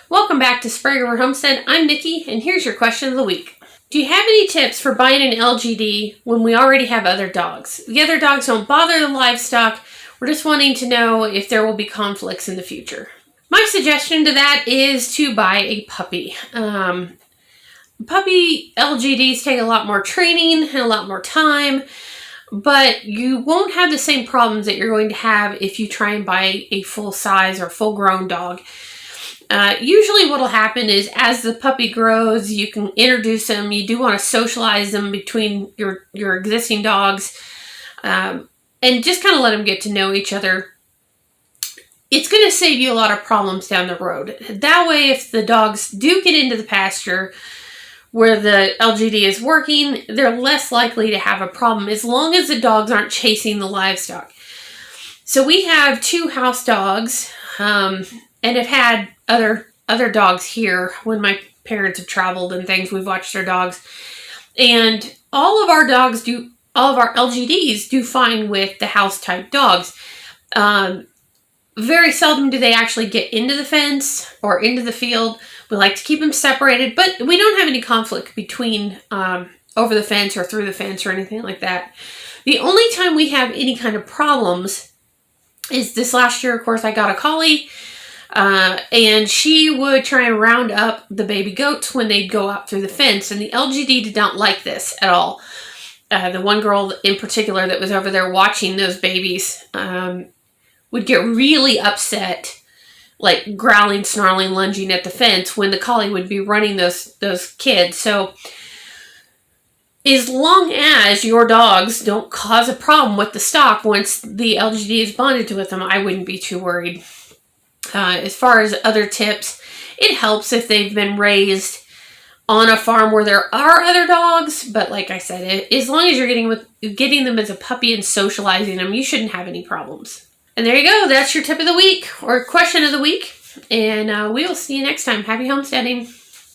Welcome back to Sprague Homestead. I'm Nikki, and here's your question of the week. Do you have any tips for buying an LGD when we already have other dogs? The other dogs don't bother the livestock. We're just wanting to know if there will be conflicts in the future. My suggestion to that is to buy a puppy. Puppy LGDs take a lot more training and a lot more time, but you won't have the same problems that you're going to have if you try and buy a full-size or full-grown dog. Usually what will happen is as the puppy grows, you can introduce them. You do want to socialize them between your existing dogs, and just kind of let them get to know each other. It's going to save you a lot of problems down the road. That way, if the dogs do get into the pasture where the LGD is working, they're less likely to have a problem as long as the dogs aren't chasing the livestock. So we have 2 house dogs, and have had other dogs here when my parents have traveled and things. We've watched their dogs, and all of our LGDs do fine with the house type dogs. Very seldom do they actually get into the fence or into the field. We like to keep them separated, but we don't have any conflict between over the fence or through the fence or anything like that. The only time we have any kind of problems is this last year. Of course, I got a collie, and she would try and round up the baby goats when they'd go out through the fence, and the LGD did not like this at all. The one girl in particular that was over there watching those babies would get really upset, like growling, snarling, lunging at the fence when the collie would be running those kids. So as long as your dogs don't cause a problem with the stock once the LGD is bonded with them, I wouldn't be too worried. As far as other tips, it helps if they've been raised on a farm where there are other dogs, but like I said, as long as you're getting them as a puppy and socializing them, you shouldn't have any problems. And there you go. That's your tip of the week or question of the week. And we will see you next time. Happy homesteading.